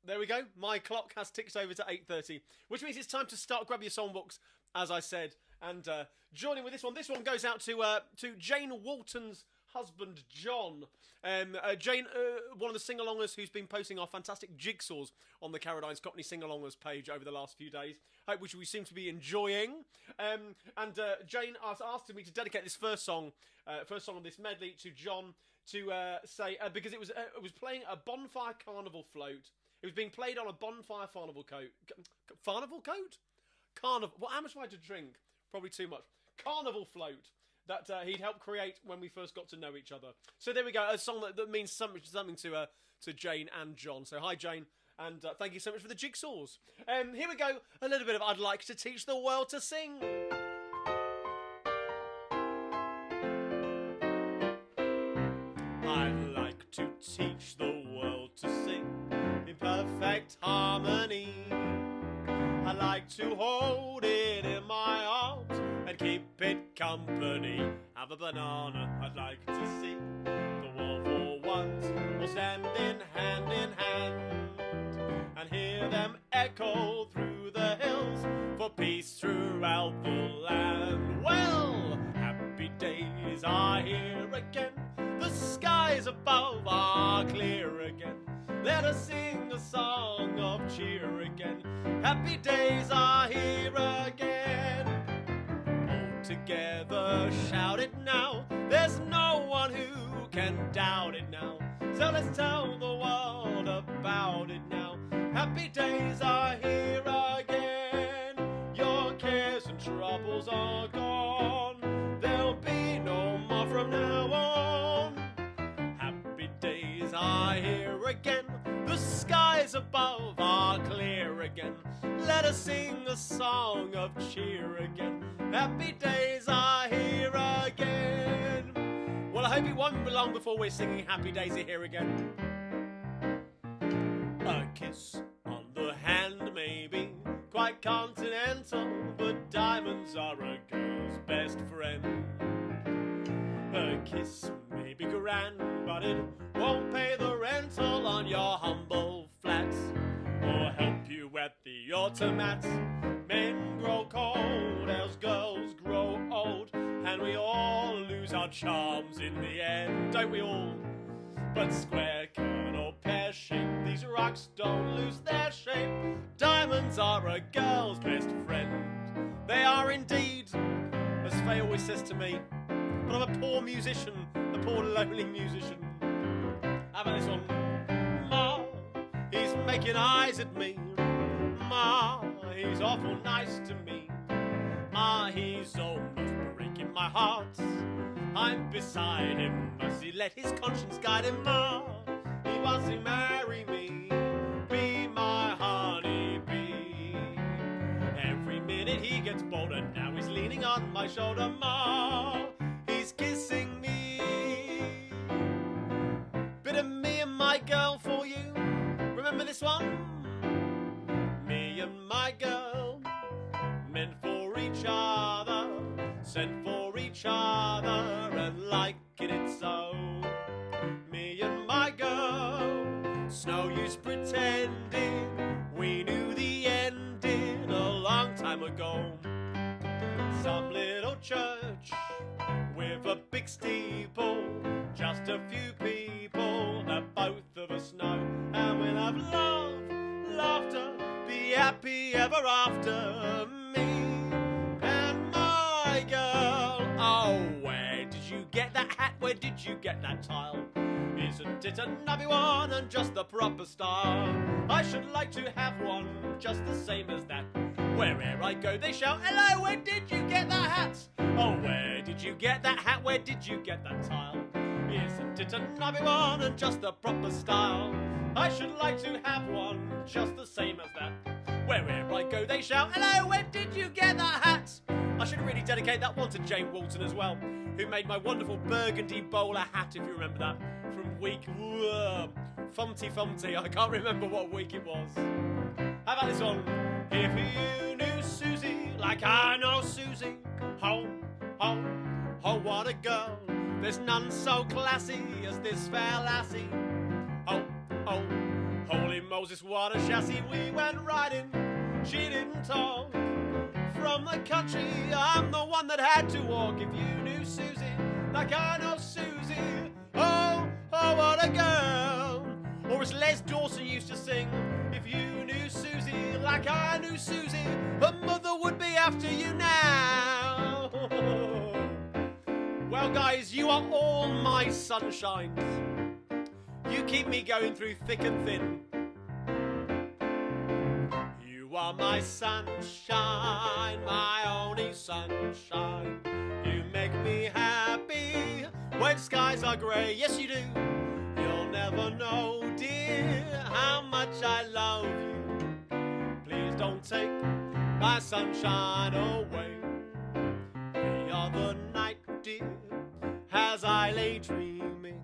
There we go. My clock has ticked over to 8:30, which means it's time to start. Grab your songbooks, as I said, and joining with this one. This one goes out to Jane Walton's husband, John. Jane, one of the sing-alongers who's been posting our fantastic jigsaws on the Carradine's Cockney sing-alongers page over the last few days, which we seem to be enjoying. And Jane asked me to dedicate this first song of this medley to John to say because it was playing a bonfire carnival float. It was being played on a bonfire carnival coat. Carnival coat? Carnival. Well, how much am I to drink? Probably too much. Carnival float that he'd helped create when we first got to know each other. So there we go, a song that means something to Jane and John. So hi, Jane, and thank you so much for the jigsaws. Here we go, a little bit of I'd Like to Teach the World to Sing. I'd like to teach the world to sing in perfect harmony. I like to hold it in my arms and keep it company. Have a banana, I'd like to see the world for once will stand in hand and hear them echo through the hills for peace throughout the land. Well, happy days are here again, the skies above are clear again. Let us sing a song of cheer again. Happy days are here again. All together shout it now. There's no one who can doubt it now. So let's tell the world about it now. Happy days are here again. Your cares and troubles are gone. There'll be no more from now on. Happy days are here again. The skies above are clear again. Let us sing a song of cheer again. Happy days are here again. Well, I hope it won't be long before we're singing Happy Days Are Here Again. A kiss on the hand may be quite continental, but diamonds are a girl's best friend. A kiss may be grand, but it won't pay the rental on your humble flats or help you wet the automats. Men grow cold as girls grow old, and we all lose our charms in the end, don't we all? But square, cone or pear shape, these rocks don't lose their shape. Diamonds are a girl's best friend. They are indeed, as Faye always says to me. But I'm a poor musician, a poor lonely musician. How about this one? Ma, he's making eyes at me. Ma, he's awful nice to me. Ma, he's almost breaking my heart. I'm beside him, must he let his conscience guide him? Ma, he wants to marry me, be my honey bee. Every minute he gets bolder, now he's leaning on my shoulder. Ma, he's kissing me. Bit of me and my girl for you. Remember this one? Me and my girl, meant for each other, sent for each other, and liking it so. Me and my girl, it's no use pretending we knew the ending a long time ago. Some little church with a big steeple, just a few people that both of us know, and we'll have love, laughter, be happy ever after. Me and my girl. Oh, where did you get that hat? Where did you get that tile? Isn't it a nubby one and just the proper style? I should like to have one just the same as that. Where'er I go they shout, hello, where did you get that hat? Oh, where did you get that hat? Where did you get that tile? Isn't it a nubby one and just the proper style? I should like to have one just the same as that. Wherever I go they shout, hello, where did you get that hat? I should really dedicate that one to Jane Walton as well, who made my wonderful burgundy bowler hat, if you remember that, from week Fumty, I can't remember what week it was. How about this one? If you knew Susie like I know Susie, ho, ho, ho, what a girl. There's none so classy as this fair lassie. Oh, oh, holy moly. Moses water chassis we went riding. She didn't talk. From the country, I'm the one that had to walk. If you knew Susie like I know Susie, oh, oh, what a girl. Or as Les Dawson used to sing, if you knew Susie like I knew Susie, her mother would be after you now. Well, guys, you are all my sunshines. You keep me going through thick and thin. You are my sunshine, my only sunshine. You make me happy when skies are grey. Yes, you do. You'll never know, dear, how much I love you. Please don't take my sunshine away. The other night, dear, as I lay dreaming,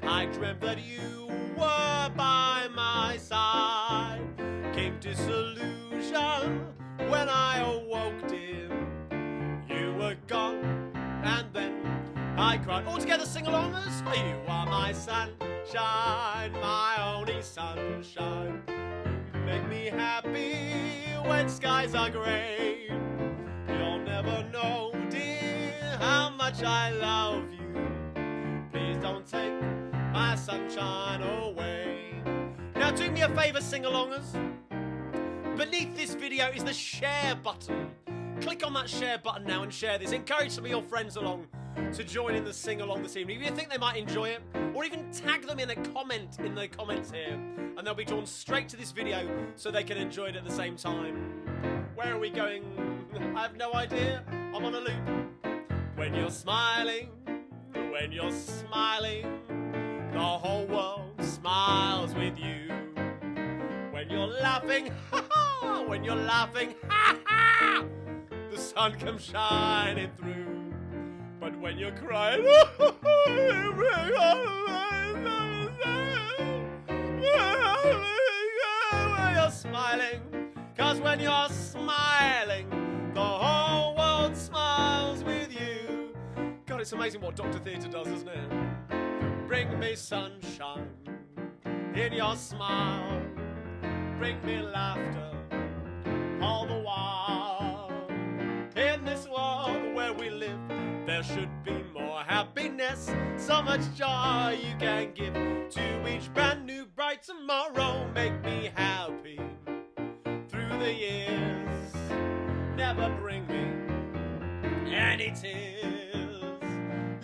I dreamt that you were by my side. Came disillusion when I awoke, dear. You were gone, and then I cried. All together, sing-alongers. You are my sunshine, my only sunshine. You make me happy when skies are grey. You'll never know, dear, how much I love you. Please don't take my sunshine away. Now do me a favour, sing-alongers. Beneath this video is the share button. Click on that share button now and share this. Encourage some of your friends along to join in the sing-along this evening. If you think they might enjoy it, or even tag them in a comment in the comments here, and they'll be drawn straight to this video so they can enjoy it at the same time. Where are we going? I have no idea. I'm on a loop. When you're smiling, the whole world smiles with you. When you're laughing, ha ha, when you're laughing, ha ha, the sun comes shining through. But when you're crying, when you're smiling, 'cause when you're smiling, the whole world smiles with you. God, it's amazing what Dr. Theatre does, isn't it? Bring me sunshine in your smile. Bring me laughter all the while. In this world where we live, there should be more happiness. So much joy you can give to each brand new bright tomorrow. Make me happy through the years. Never bring me any tears.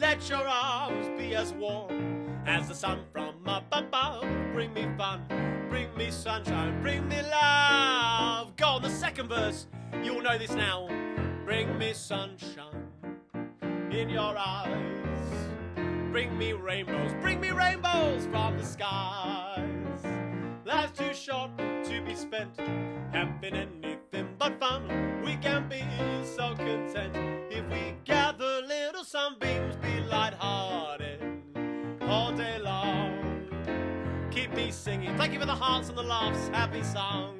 Let your arms be as warm as the sun from up above. Bring me fun, bring me sunshine, bring me love. Go on, the second verse, you'll know this now. Bring me sunshine in your eyes. Bring me rainbows from the skies. Life's too short to be spent having anything but fun. We can be so content if we gather little sunbeams, be light-hearted all day long. Keep me singing. Thank you for the hearts and the laughs. Happy songs.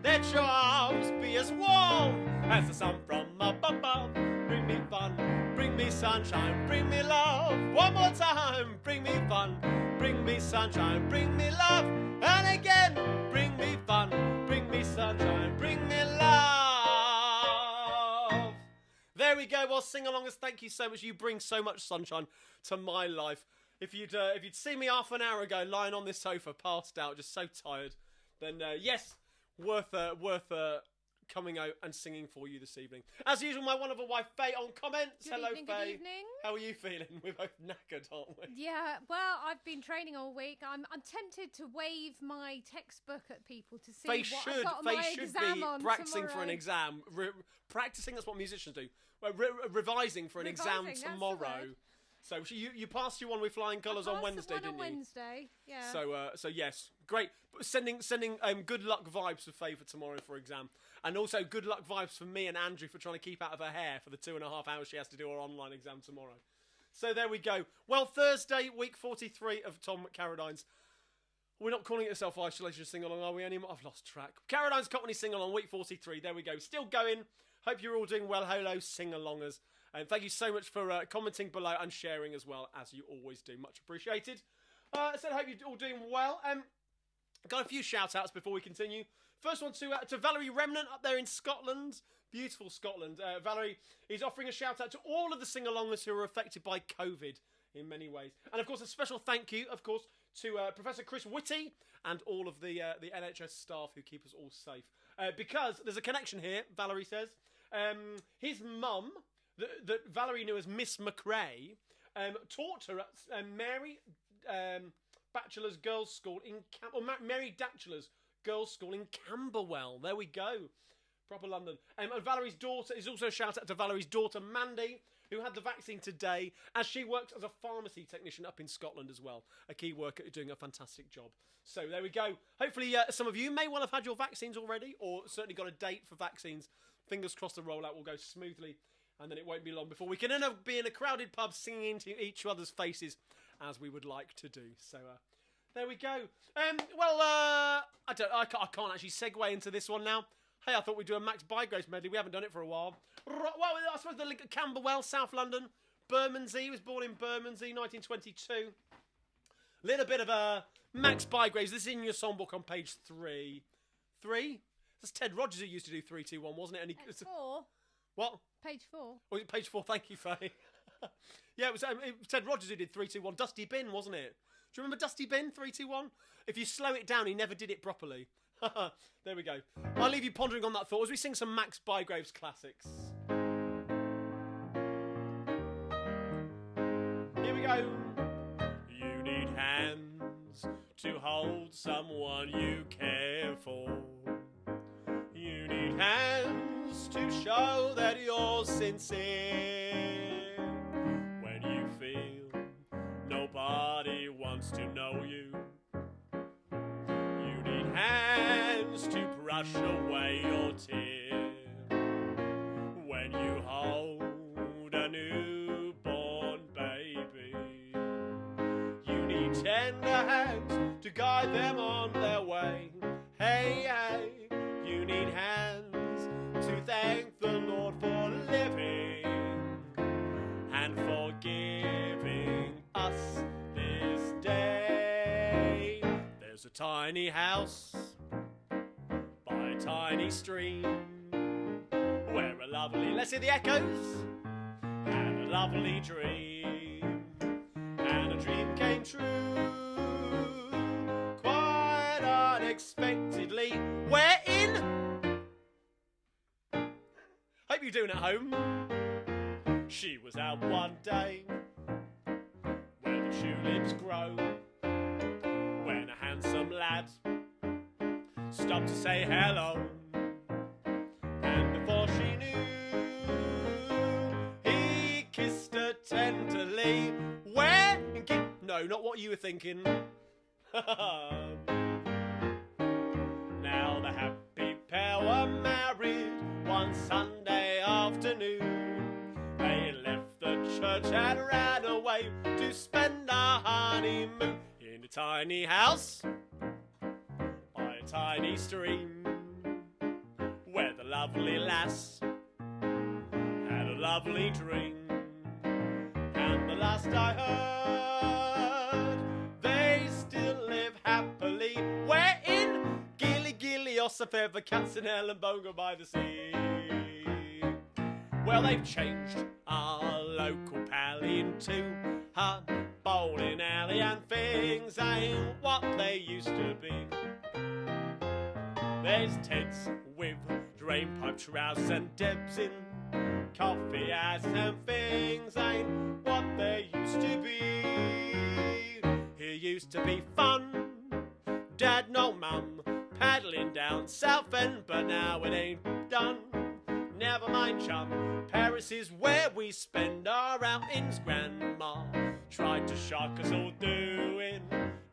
Let your arms be as warm as the sun from up above. Bring me fun, bring me sunshine, bring me love. One more time. Bring me fun, bring me sunshine, bring me love. And again, bring me fun, bring me sunshine, bring me love. There we go. Well, sing-alongers, thank you so much. You bring so much sunshine to my life. If you'd seen me half an hour ago lying on this sofa, passed out, just so tired, then yes, worth coming out and singing for you this evening. As usual, my wonderful wife Faye on comments. Good Hello, evening, Faye. Good evening. How are you feeling? We're both knackered, aren't we? Yeah, well, I've been training all week. I'm tempted to wave my textbook at people to see Faye what I've got on my exam on practicing tomorrow. for an exam. Practicing, that's what musicians do. Well, revising for an exam tomorrow. So you passed your one with flying colours on Wednesday, didn't you? Wednesday, yeah. So yes, great. Sending good luck vibes for Faye for tomorrow for exam, and also good luck vibes for me and Andrew for trying to keep out of her hair for the 2.5 hours she has to do her online exam tomorrow. So there we go. Well, Thursday, week 43 of Tom Carradine's. We're not calling it a self-isolation sing-along, are we anymore? I've lost track. Carradine's Cockney sing-along, week 43. There we go. Still going. Hope you're all doing well. Hello, sing-alongers. And thank you so much for commenting below and sharing as well, as you always do. Much appreciated. I said I hope you're all doing well. Got a few shout-outs before we continue. First one to Valerie Remnant up there in Scotland. Beautiful Scotland. Valerie is offering a shout-out to all of the sing-alongers who are affected by COVID in many ways. And, of course, a special thank you, of course, to Professor Chris Whitty and all of the NHS staff who keep us all safe. Because there's a connection here, Valerie says. His mum, that Valerie knew as Miss McRae, taught her at Mary Bachelor's Girls' School in Mary Bachelor's Girls' School in Camberwell. There we go. Proper London. And Valerie's daughter is also a shout out to Valerie's daughter Mandy, who had the vaccine today, as she works as a pharmacy technician up in Scotland as well. A key worker doing a fantastic job. So there we go. Hopefully some of you may well have had your vaccines already, or certainly got a date for vaccines. Fingers crossed the rollout will go smoothly, and then it won't be long before we can end up being in a crowded pub singing into each other's faces as we would like to do. So there we go. I can't actually segue into this one now. Hey, I thought we'd do a Max by Grace medley. We haven't done it for a while. Well, I suppose the link at Camberwell, South London. Bermondsey, he was born in Bermondsey, 1922. Little bit of a Max Bygraves. This is in your songbook on page 3. 3? That's Ted Rogers who used to do 3, 2, 1, wasn't it? And Page 4. What? Page 4. Oh, was it page 4? Thank you, Faye. Yeah, it was Ted Rogers who did 3, 2, 1. Dusty Bin, wasn't it? Do you remember Dusty Bin, 3, 2, 1? If you slow it down, he never did it properly. There we go. I'll leave you pondering on that thought as we sing some Max Bygraves classics. Here we go. You need hands to hold someone you care for. You need hands to show that you're sincere. When you feel nobody wants to know you, you need hands to brush away your tears. When you hold a newborn baby, you need tender hands to guide them on their way. Hey, hey, you need hands to thank the Lord for living and for giving us this day. There's a tiny house by a tiny stream where a lovely, let's hear the echoes, and a lovely dream, and a dream came true quite unexpectedly. We're in. Hope you're doing at home. She was out one day where the tulips grow, when a handsome lad stopped to say hello, and before she knew, he kissed her tenderly. Where? No, not what you were thinking. Now the happy pair were married one Sunday afternoon. They left the church and ran away to spend a honeymoon in a tiny house by a tiny stream, where the lovely lass had a lovely dream. And the last I heard, they still live happily. We're in Gilly Gilly, Ossifev, the cats in Ellenbogen by the sea. Well, they've changed our local pally into a bowling alley, and things ain't what they used to be. There's Ted's with drainpipe trousers and Deb's in coffee hats, and things ain't what they used to be. It used to be fun, Dad, no mum, paddling down Southend, but now it ain't done. Never mind, chum, Paris is where we spend our outings. Grandma tried to shock us all doing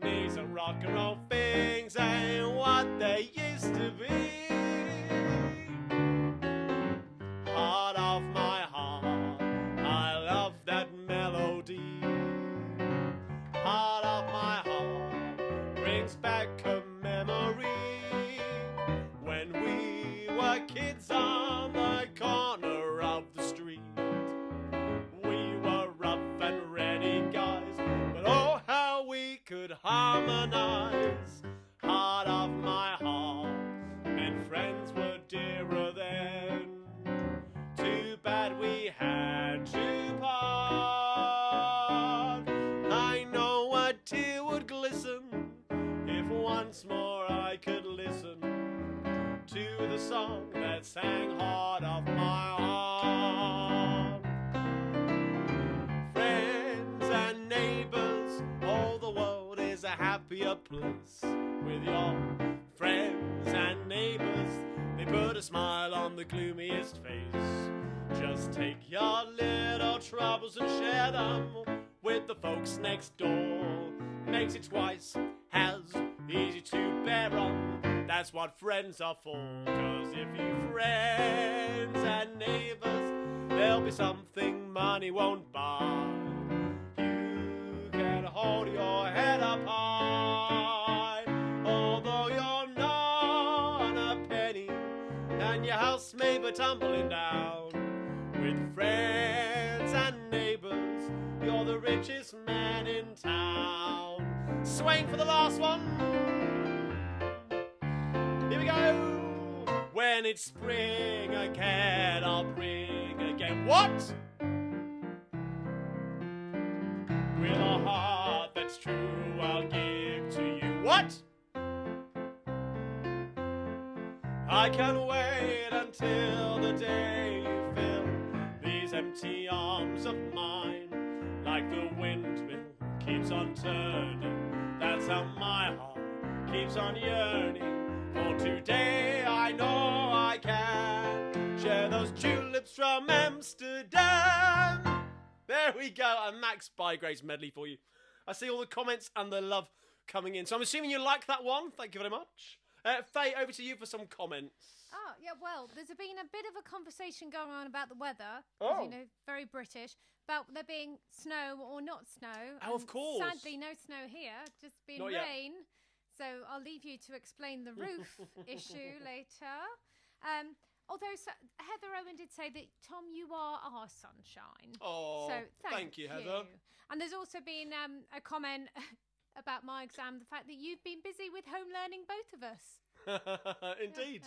knees and rock and roll. Things ain't what they used to be. Heart of my heart, I love that melody. Heart of my heart brings back a memory when we were kids on the corner of the street. We were rough and ready guys, but oh how we could harmonize. Heart song that sang hard of my heart. Friends and neighbours, all the world is a happier place with your friends and neighbours. They put a smile on the gloomiest face. Just take your little troubles and share them with the folks next door. Makes it twice as easy to bear on. That's what friends are for. 'Cause if you friends and neighbours, there'll be something money won't buy. You can hold your head up high, although you're not on a penny, and your house may be tumbling down. With friends and neighbours, you're the richest man in town. Swing for the last one. Here we go. When it's spring again, I'll bring again. What? With a heart that's true, I'll give to you. What? I can't wait until the day you fill these empty arms of mine. Like the windmill keeps on turning, that's how my heart keeps on yearning. For today I know I can share those tulips from Amsterdam. There we go, and Max by Grace Medley for you. I see all the comments and the love coming in, so I'm assuming you like that one. Thank you very much. Faye, over to you for some comments. Oh, yeah, well, there's been a bit of a conversation going on about the weather. Oh. You know, very British. About there being snow or not snow. Oh, of course. Sadly, no snow here. Just been Not yet. rain. So I'll leave you to explain the roof issue later. Although Heather Owen did say that, Tom, you are our sunshine. Oh, so thank you, Heather. And there's also been a comment about my exam, the fact that you've been busy with home learning, both of us. Indeed.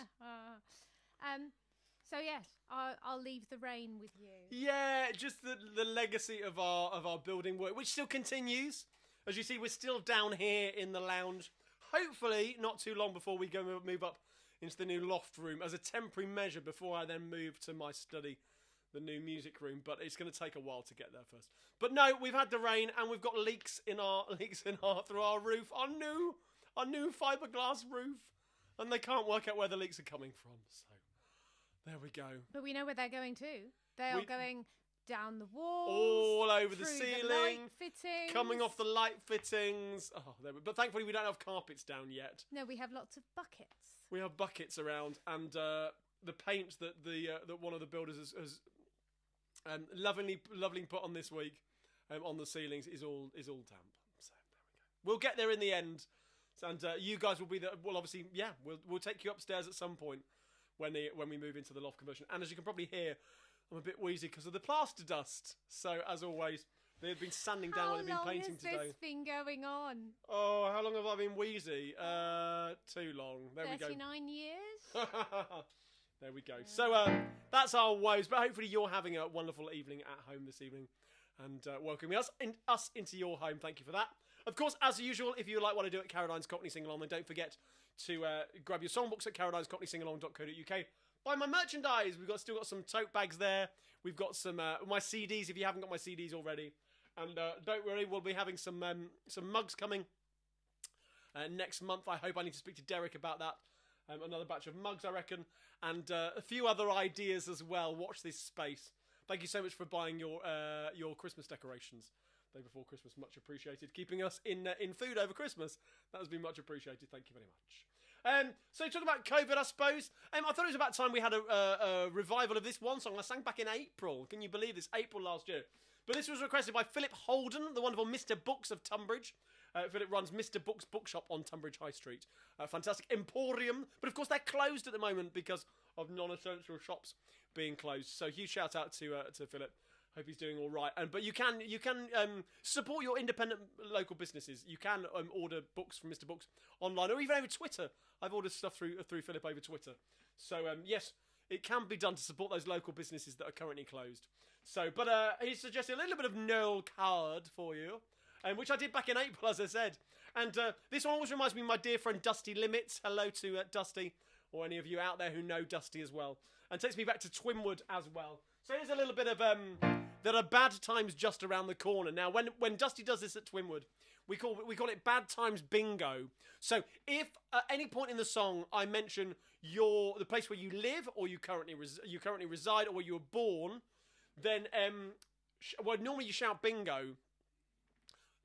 So yes, I'll leave the rain with you. Yeah, just the legacy of our building work, which still continues. As you see, we're still down here in the lounge. Hopefully, not too long before we go move up into the new loft room as a temporary measure before I then move to my study, the new music room. But it's going to take a while to get there first. But no, we've had the rain and we've got leaks through our roof, our new fiberglass roof, and they can't work out where the leaks are coming from. So there we go. But we know where they're going to. They are going down the walls, all over the through ceiling, the light fittings, coming off the light fittings. Oh, but thankfully we don't have carpets down yet. No, we have lots of buckets. We have buckets around, and the paint that that one of the builders has lovingly put on this week on the ceilings is all damp. So there we go. We'll get there in the end, and you guys will be there. Well, obviously, yeah, we'll take you upstairs at some point when we move into the loft conversion. And as you can probably hear, I'm a bit wheezy because of the plaster dust. So, as always, they've been sanding down where they've been painting today. How long has this been going on? Oh, how long have I been wheezy? Too long. There we go. 39 years? There we go. So, that's our woes. But hopefully you're having a wonderful evening at home this evening and welcoming us into your home. Thank you for that. Of course, as usual, if you like what I do at Carradine's Cockney Sing-Along, then don't forget to grab your songbooks at carradinescockneysingalong.co.uk. Buy my merchandise. We've still got some tote bags there. We've got some my CDs if you haven't got my CDs already. And don't worry, we'll be having some mugs coming next month. I hope I need to speak to Derek about that. Another batch of mugs, I reckon. And a few other ideas as well. Watch this space. Thank you so much for buying your Christmas decorations. Day before Christmas, much appreciated. Keeping us in food over Christmas. That has been much appreciated. Thank you very much. So talking about COVID, I suppose. I thought it was about time we had a revival of this one song I sang back in April. Can you believe this? April last year. But this was requested by Philip Holden, the wonderful Mr. Books of Tunbridge. Philip runs Mr. Books Bookshop on Tunbridge High Street. Fantastic emporium. But of course they're closed at the moment because of non-essential shops being closed. So huge shout out to Philip. Hope he's doing all right. But you can support your independent local businesses. You can order books from Mr. Books online or even over Twitter. I've ordered stuff through Philip over Twitter. So yes, it can be done to support those local businesses that are currently closed. So, but he suggested a little bit of Noel Coward for you, which I did back in April, as I said. And this one always reminds me of my dear friend Dusty Limits. Hello to Dusty or any of you out there who know Dusty as well. And takes me back to Twinwood as well. So here's a little bit of, there are bad times just around the corner. Now, when Dusty does this at Twinwood, we call it bad times bingo. So if at any point in the song I mention the place where you live, or you currently reside, or where you were born, then normally you shout bingo.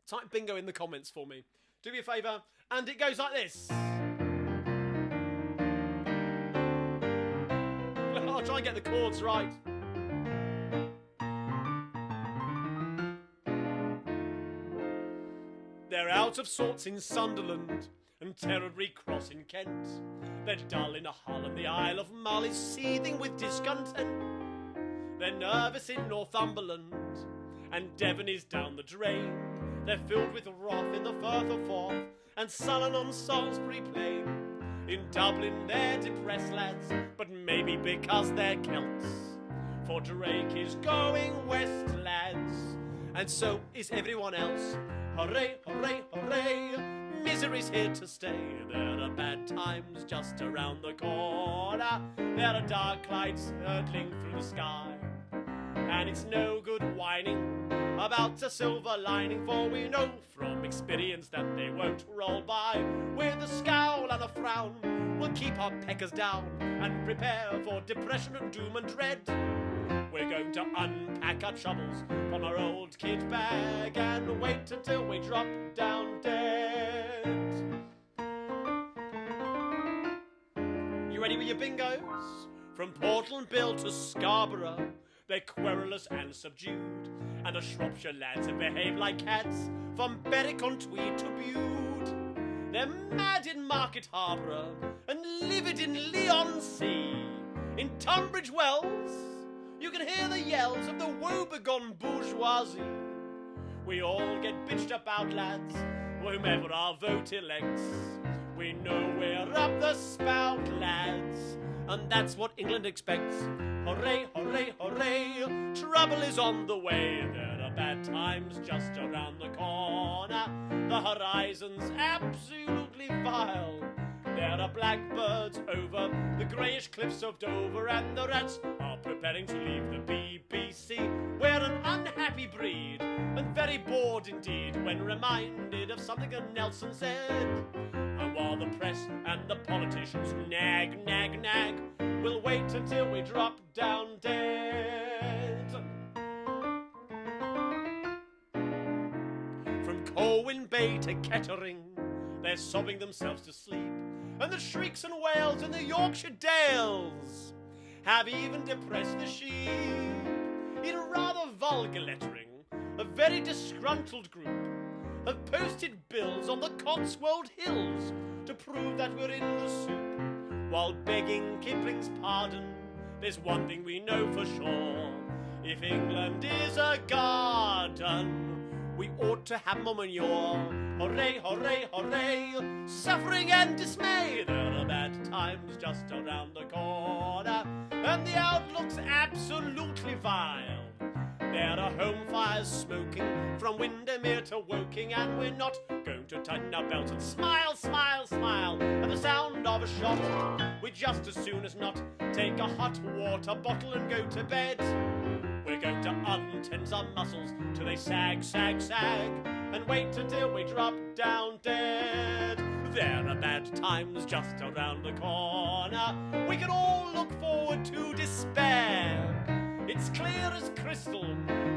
Type bingo in the comments for me. Do me a favour, and it goes like this. I'll try and get the chords right. They're out of sorts in Sunderland and terribly cross in Kent. They're dull in Hull and the Isle of Mull is seething with discontent. They're nervous in Northumberland and Devon is down the drain. They're filled with wrath in the Firth of Forth and sullen on Salisbury Plain. In Dublin they're depressed lads, but maybe because they're Celts. For Drake is going west, lads, and so is everyone else. Hooray, hooray, hooray, misery's here to stay. There are bad times just around the corner. There are dark clouds hurtling through the sky. And it's no good whining about a silver lining, for we know from experience that they won't roll by. With a scowl and a frown, we'll keep our peckers down and prepare for depression and doom and dread. We're going to unpack our troubles from our old kit bag and wait until we drop down dead. You ready with your bingos? From Portland Bill to Scarborough, they're querulous and subdued, and the Shropshire lads have behaved like cats from Berwick-on-Tweed to Bude. They're mad in Market Harborough and livid in Leigh-on-Sea. In Tunbridge Wells, you can hear the yells of the woebegone bourgeoisie. We all get bitched about, lads, whomever our vote elects. We know we're up the spout, lads, and that's what England expects. Hooray, hooray, hooray, trouble is on the way. There are bad times just around the corner. The horizon's absolutely vile. There are blackbirds over the greyish cliffs of Dover, and the rats are preparing to leave the BBC. We're an unhappy breed, and very bored indeed when reminded of something that Nelson said. And while the press and the politicians nag, nag, nag, we'll wait until we drop down dead. From Colwyn Bay to Kettering, they're sobbing themselves to sleep, and the shrieks and wails in the Yorkshire dales have even depressed the sheep. In rather vulgar lettering, a very disgruntled group have posted bills on the Cotswold Hills to prove that we're in the soup. While begging Kipling's pardon, there's one thing we know for sure. If England is a garden, we ought to have more manure. Hooray, hooray, hooray, suffering and dismay. There are bad times just around the corner, and the outlook's absolutely vile. There are home fires smoking from Windermere to Woking, and we're not going to tighten our belts and smile, smile, smile at the sound of a shot. We'd just as soon as not take a hot water bottle and go to bed. We're going to untense our muscles till they sag, sag, sag, and wait until we drop down dead. There are bad times just around the corner. We can all look forward to despair. It's clear as crystal,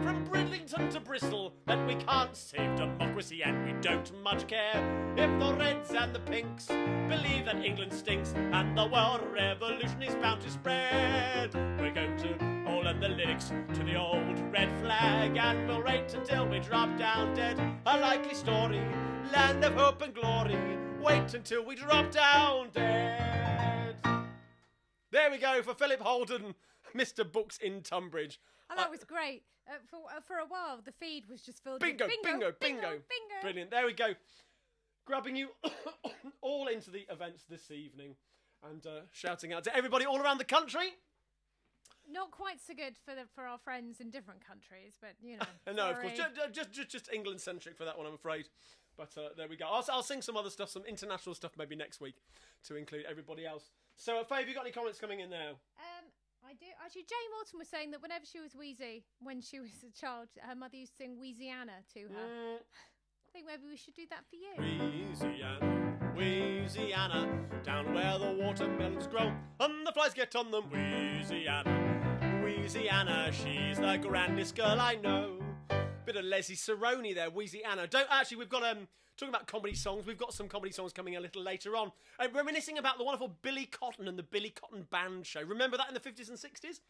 from Bridlington to Bristol, that we can't save democracy and we don't much care. If the Reds and the Pinks believe that England stinks and the world revolution is bound to spread, we're going to all learn the lyrics to the old red flag, and we'll wait until we drop down dead. A likely story, land of hope and glory, wait until we drop down dead. There we go for Philip Holden, Mr. Books in Tunbridge. Oh, that was great. For a while, the feed was just filled bingo, with bingo, bingo, bingo. Brilliant. There we go. Grabbing you all into the events this evening and shouting out to everybody all around the country. Not quite so good for our friends in different countries, but, you know. No, of course. Just England-centric for that one, I'm afraid. But there we go. I'll sing some other stuff, some international stuff maybe next week to include everybody else. So, Faye, have you got any comments coming in now? I do. Actually, Jane Morton was saying that whenever she was wheezy, when she was a child, her mother used to sing Wheeziana to her. I think maybe we should do that for you. Wheeziana, Wheeziana, down where the watermelons grow, and the flies get on them. Wheeziana, Wheeziana, she's the grandest girl I know. Bit of Leslie Saroni there, Wheeziana. We've got talking about comedy songs. We've got some comedy songs coming a little later on. Reminiscing about the wonderful Billy Cotton and the Billy Cotton Band show. Remember that in the 50s and 60s?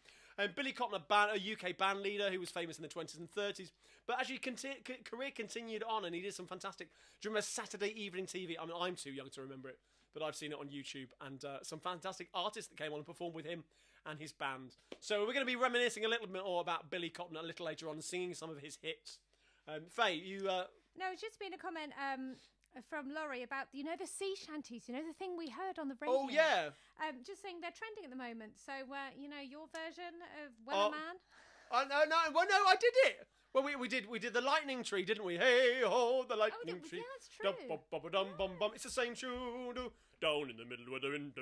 Billy Cotton, a UK band leader who was famous in the 20s and 30s. But actually, career continued on, and he did some fantastic... Do you remember Saturday evening TV? I mean, I'm too young to remember it, but I've seen it on YouTube. And some fantastic artists that came on and performed with him and his band. So we're going to be reminiscing a little bit more about Billy Cotton a little later on, singing some of his hits. Faye, you... No, it's just been a comment from Laurie about, the sea shanties, the thing we heard on the radio. Oh, yeah. Just saying they're trending at the moment. So, your version of Wellerman. No, I did it. Well, we did the lightning tree, didn't we? Hey ho, the lightning tree. Yeah, that's true. Dum-bum-bum-bum. It's the same tune. Down in the middle where the wind.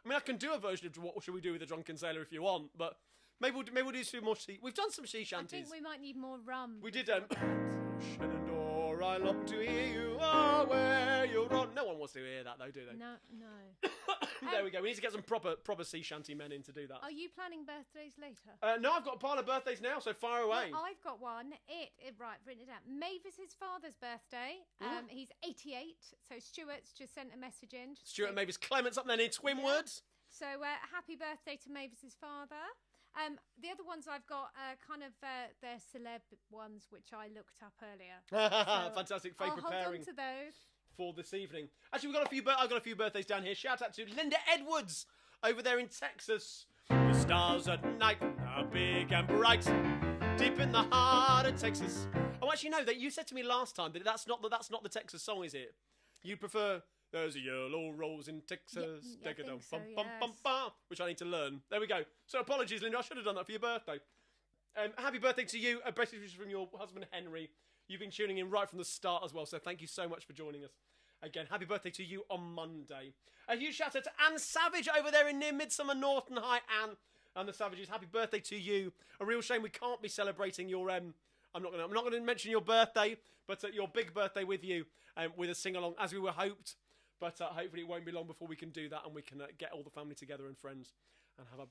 I mean, I can do a version of What Shall We Do with a Drunken Sailor if you want, but maybe we'll do some more sea. We've done some sea shanties. I think we might need more rum. We did. Shenandoah, I long to hear you are where you're on. No one wants to hear that though, do they? No. There we go. We need to get some proper sea shanty men in to do that. Are you planning birthdays later? No, I've got a pile of birthdays now, so fire away. Well, I've got one. Right, written it down. Mavis's father's birthday. He's 88, so Stuart's just sent a message in. Stuart and Mavis Clements up there in Twinwoods. So happy birthday to Mavis's father. The other ones I've got kind of they're celeb ones, which I looked up earlier. So fantastic. Faye preparing hold on to those for this evening. Actually, I've got a few birthdays down here. Shout out to Linda Edwards over there in Texas. The stars at night are big and bright, deep in the heart of Texas. Oh, actually, no. That you said to me last time that that's not the Texas song, is it? You prefer There's a Yellow Rose in Texas. Yeah, Which I need to learn. There we go. So apologies, Linda. I should have done that for your birthday. Happy birthday to you. A best wishes from your husband Henry. You've been tuning in right from the start as well, so thank you so much for joining us. Again, happy birthday to you on Monday. A huge shout out to Anne Savage over there in near Midsummer Norton. Hi, Anne and the Savages. Happy birthday to you. A real shame we can't be celebrating your I'm not going to mention your birthday, but your big birthday with you with a sing along as we were hoped. But hopefully it won't be long before we can do that and we can get all the family together and friends and have a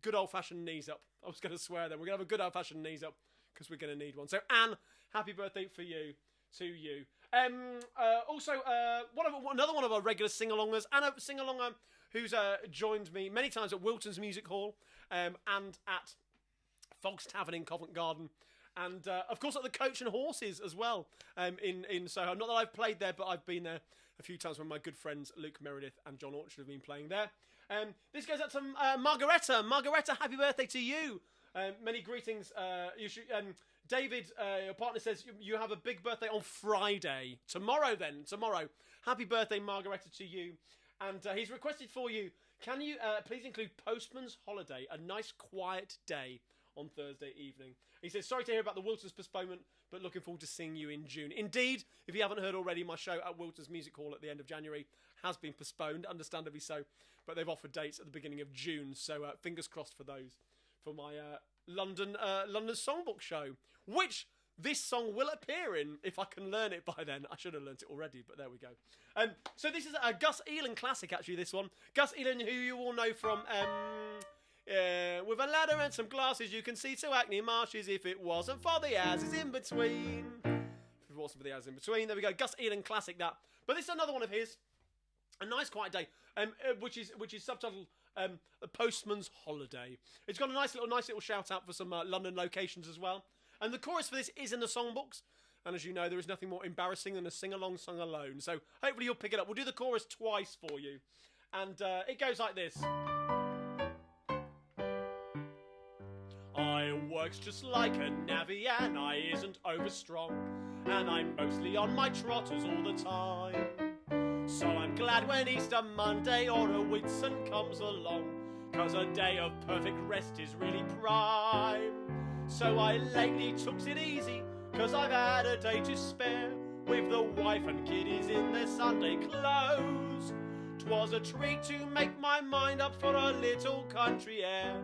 good old-fashioned knees up. I was going to swear then. We're going to have a good old-fashioned knees up because we're going to need one. So, Anne, happy birthday to you. Also, another one of our regular sing-alongers, Anna sing-alonger, who's joined me many times at Wilton's Music Hall and at Fogg's Tavern in Covent Garden. And, of course, at the Coach and Horses as well in Soho. Not that I've played there, but I've been there a few times when my good friends Luke Meredith and John Orchard have been playing there. This goes out to Margaretta. Margaretta, happy birthday to you. Many greetings. David, your partner, says you have a big birthday on Friday. Tomorrow. Happy birthday, Margaretta, to you. And he's requested for you, can you please include Postman's Holiday, a nice quiet day on Thursday evening. He says, sorry to hear about the Wilton's postponement, but looking forward to seeing you in June. Indeed, if you haven't heard already, my show at Wilton's Music Hall at the end of January has been postponed, understandably so, but they've offered dates at the beginning of June, so fingers crossed for those, for my London Songbook show, which this song will appear in, if I can learn it by then. I should have learnt it already, but there we go. So this is a Gus Elan classic, actually, this one. Gus Elan, who you all know from... with a ladder and some glasses, you can see to Hackney Marshes if it wasn't for the asses in between. If it wasn't for the asses in between, there we go. Gus Elan classic, that. But this is another one of his. A Nice Quiet Day, which is subtitled The Postman's Holiday. It's got a nice little shout out for some London locations as well. And the chorus for this is in the songbooks. And as you know, there is nothing more embarrassing than a sing-along sung alone. So hopefully you'll pick it up. We'll do the chorus twice for you. And it goes like this. I works just like a navvy and I isn't overstrong. And I'm mostly on my trotters all the time. So I'm glad when Easter Monday or a Whitsun comes along, 'cause a day of perfect rest is really prime. So I lately took it easy, 'cause I've had a day to spare, with the wife and kiddies in their Sunday clothes. 'twas a treat to make my mind up for a little country air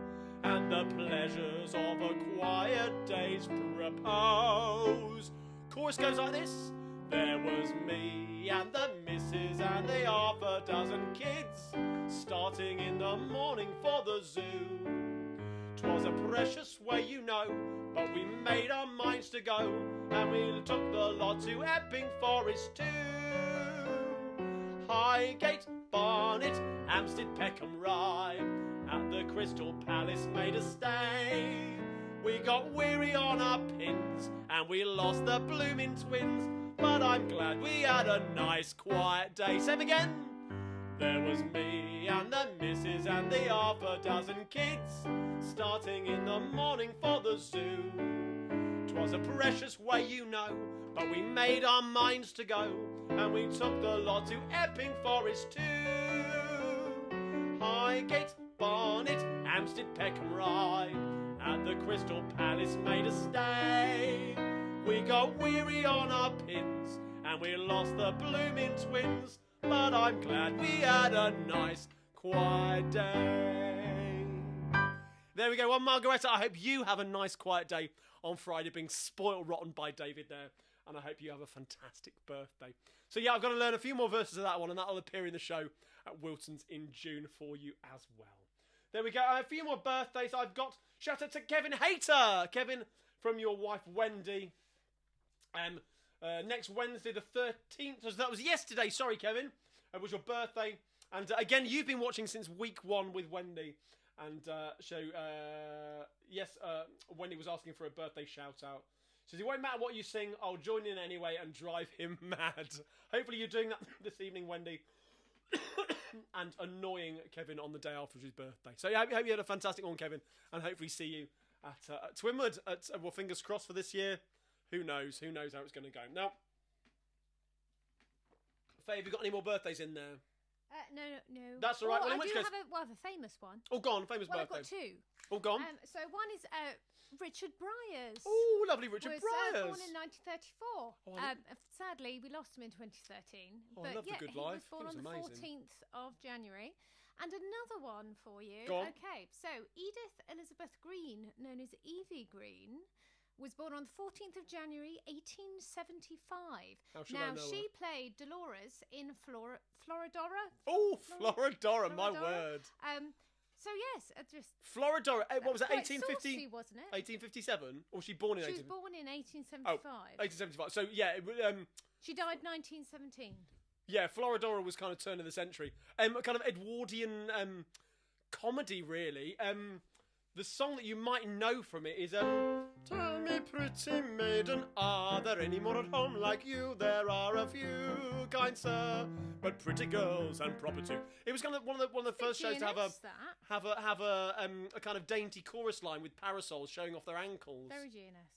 and the pleasures of a quiet day's propose. Chorus goes like this. There was me and the missus and the half a dozen kids starting in the morning for the zoo. 'Twas a precious way, you know, but we made our minds to go and we took the lot to Epping Forest too. Highgate, Barnet, Hampstead, Peckham Rye, at the Crystal Palace made a stay. We got weary on our pins and we lost the blooming twins, but I'm glad we had a nice quiet day. Same again. There was me and the missus and the half a dozen kids starting in the morning for the zoo. 'Twas a precious way, you know, but we made our minds to go and we took the lot to Epping Forest too. Highgate, Barnet, Hampstead, Peckham Rye, at the Crystal Palace made a stay. We got weary on our pins and we lost the blooming twins, but I'm glad we had a nice quiet day. There we go. Well, Margaretta, I hope you have a nice quiet day on Friday, being spoiled rotten by David there, and I hope you have a fantastic birthday. So yeah, I've got to learn a few more verses of that one, and that'll appear in the show at Wilton's in June for you as well. There we go. A few more birthdays I've got. Shout out to Kevin Hayter. Kevin, from your wife Wendy. Next Wednesday the 13th, so that was yesterday, sorry Kevin, was your birthday. And again, you've been watching since week 1 with Wendy. And Wendy was asking for a birthday shout out. She says, it won't matter what you sing, I'll join in anyway and drive him mad. Hopefully you're doing that this evening, Wendy. And annoying Kevin on the day after his birthday. So yeah, I hope you had a fantastic one, Kevin. And hopefully see you at Twinwood. Well, fingers crossed for this year. Who knows? Who knows how it's going to go? Now, Faye, have you got any more birthdays in there? No. That's all right. Well, in I which do case... have a famous one. Oh, go on. Famous birthday. I've got 2. Oh, go on. So one is Richard Bryars. Oh, lovely Richard Bryars. Born in 1934. Sadly, we lost him in 2013. Oh, but I love yeah, The Good he Life. was born on the amazing. 14th of January. And another one for you. Go on. Okay, so Edith Elizabeth Green, known as Evie Green, was born on the 14th of January, 1875. How should I know she her? played Dolores in Florodora. Oh, Florodora, my word. So yes, just Florodora. What was that? quite 1850? saucy, wasn't it? 1857, or was she born in? She was 18... born in 1875. 1875. So yeah, She died 1917. Yeah, Florodora was kind of turn of the century. Kind of Edwardian comedy, really. The song that you might know from it is Tell me, pretty maiden, are there any more at home like you? There are a few, kind sir, but pretty girls and proper too. It was kind of one of the first shows to have a kind of dainty chorus line with parasols showing off their ankles. Very GNS.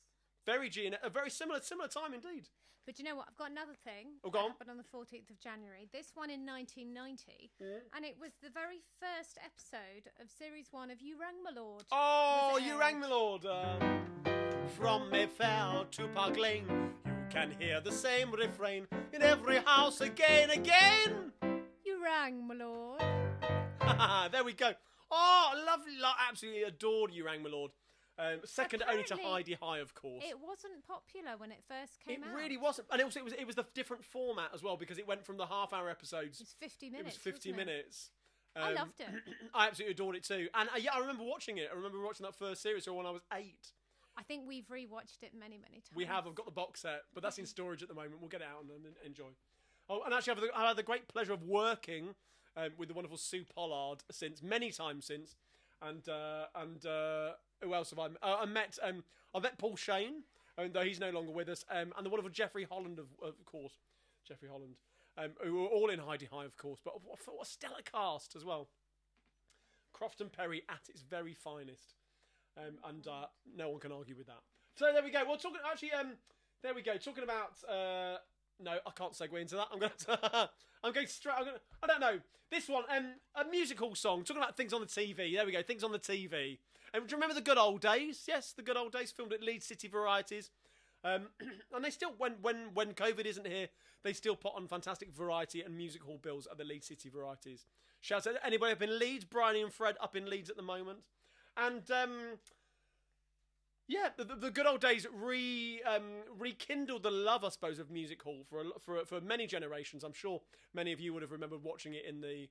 Very GNS. A very similar time indeed. But you know what? I've got another thing. Oh, go on. Happened on the 14th of January. This one in 1990. And it was the very first episode of Series 1 of You Rang My Lord. Oh, You Rang My Lord. From Mayfair to Park Lane, you can hear the same refrain in every house again. You rang, my lord. There we go. Oh, lovely. Absolutely adored You Rang My Lord. Second only to Heidi High, of course. It wasn't popular when it first came out. It really wasn't. And also, it was the different format as well, because it went from the half-hour episodes. It was 50 minutes. It was 50 minutes. I loved it. I absolutely adored it too. And yeah, I remember watching it. I remember watching that first series when I was 8. I think we've rewatched it many, many times. We have. I've got the box set, but that's in storage at the moment. We'll get it out and enjoy. Oh, and actually, I've had the great pleasure of working with the wonderful Sue Pollard many times since. And who else have I met? I met Paul Shane, though he's no longer with us, and the wonderful Jeffrey Holland, of course. Jeffrey Holland, who were all in Heidi High, of course, but what a stellar cast as well. Crofton Perry at its very finest. And no one can argue with that. So there we go. Well, there we go. Talking about no, I can't segue into that. I'm going straight. I don't know this one. A musical song talking about things on the TV. There we go. Things on the TV. Do you remember the good old days? Yes, the good old days. Filmed at Leeds City Varieties. And they still, when COVID isn't here, they still put on fantastic variety and music hall bills at the Leeds City Varieties. Shouts out to anybody up in Leeds, Bryony and Fred up in Leeds at the moment. And yeah, the good old days rekindled the love, I suppose, of music hall for many generations. I'm sure many of you would have remembered watching it in the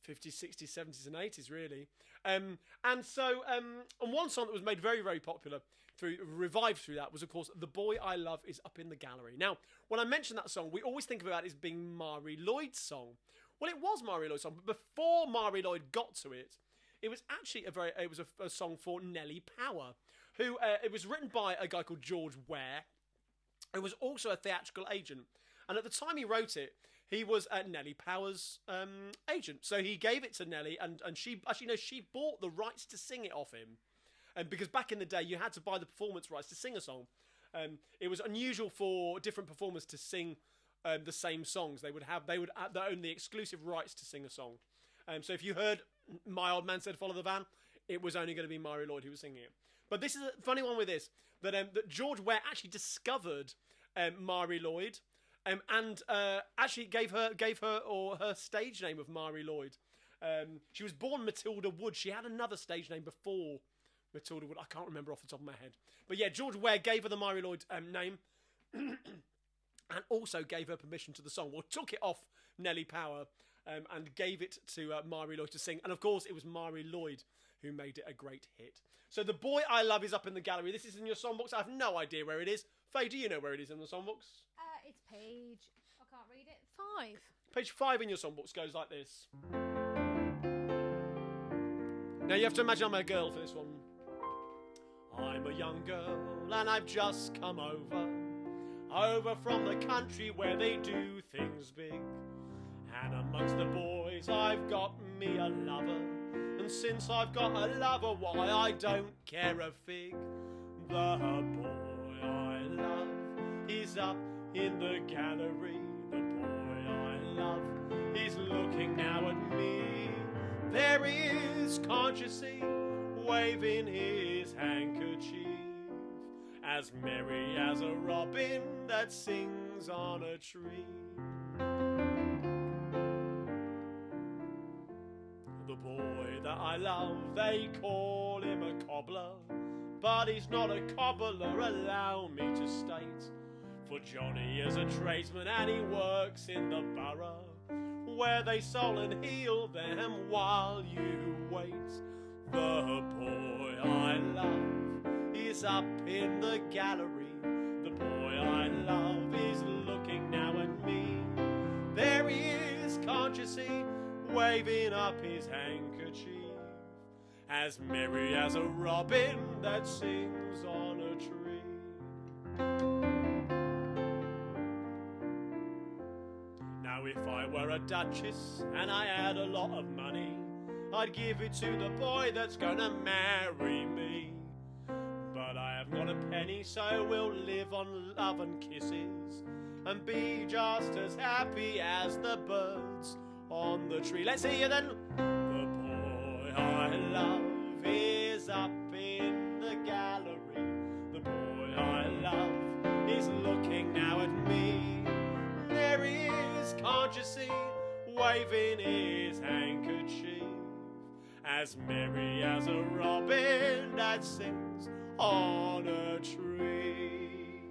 50s, 60s, 70s and 80s, really. And one song that was made very, very popular, revived through that, was, of course, The Boy I Love Is Up in the Gallery. Now, when I mention that song, we always think about it as being Mari Lloyd's song. Well, it was Mari Lloyd's song, but before Mari Lloyd got to it, it was actually a song for Nellie Power, who it was written by a guy called George Ware, who was also a theatrical agent. And at the time he wrote it, he was Nellie Power's agent. So he gave it to Nellie, and she bought the rights to sing it off him. And because back in the day, you had to buy the performance rights to sing a song. It was unusual for different performers to sing the same songs. They would own the exclusive rights to sing a song. So if you heard My Old Man Said Follow the Van, it was only going to be Mari Lloyd who was singing it. But this is a funny one with this, that George Ware actually discovered Mari Lloyd, and actually gave her or her stage name of Mari Lloyd. She was born Matilda Wood. She had another stage name before Matilda Wood. I can't remember off the top of my head. But yeah, George Ware gave her the Mari Lloyd name, and also gave her permission to the song. Well, took it off Nellie Power and gave it to Mari Lloyd to sing. And of course, it was Mari Lloyd who made it a great hit. So The Boy I Love is up in the gallery. This is in your songbooks. I have no idea where it is. Faye, do you know where it is in the songbooks? It's page, I can't read it, 5. Page 5 in your songbooks goes like this. Now you have to imagine I'm a girl for this one. I'm a young girl and I've just come over from the country where they do things big. And amongst the boys I've got me a lover. And since I've got a lover, why I don't care a fig. The boy I love is up in the gallery. The boy I love is looking now at me. There he is, can't you see, waving his handkerchief, as merry as a robin that sings on a tree. The boy that I love, they call him a cobbler, but he's not a cobbler, allow me to state. For Johnny is a tradesman and he works in the borough, where they sole and heel them while you wait. The boy I love is up in the gallery. The boy I love is looking now at me. There he is, can't you see, waving up his handkerchief, as merry as a robin that sings on a tree. Now if I were a duchess and I had a lot of money, I'd give it to the boy that's gonna marry me. But I have not a penny, so we'll live on love and kisses and be just as happy as the birds on the tree. Let's hear you then. The boy I love is up in the gallery. The boy I love is looking now at me. There he is, can't you see, waving his handkerchief, as merry as a robin that sings on a tree.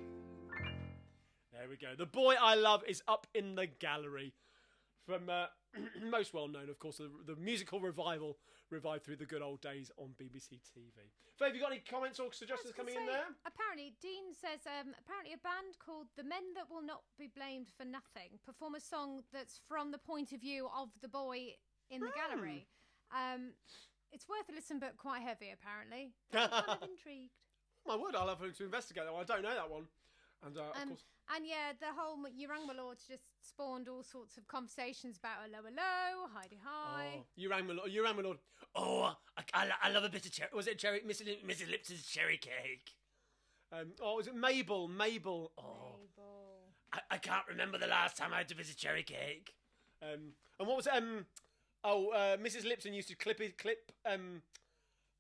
There we go. The Boy I Love is up in the gallery. From most well known, of course, the musical revival revived through the good old days on BBC TV. Faye, have you got any comments or suggestions coming in there? Apparently, Dean says, apparently a band called The Men That Will Not Be Blamed for Nothing perform a song that's from the point of view of the boy in the gallery. It's worth a listen, but quite heavy, apparently. I'm kind of intrigued. My word, I'll have to investigate that one. I don't know that one. And, of course... And yeah, the whole You Rang My Lord just spawned all sorts of conversations about hello, hello, hidey hi. Oh, You Rang My Lord. You Rang My Lord. Oh, I love a bit of cherry. Was it cherry? Mrs. Lipton's cherry cake. Was it Mabel? Mabel. Oh, Mabel. I can't remember the last time I had to visit cherry cake. And what was it? Mrs. Lipton used to clip.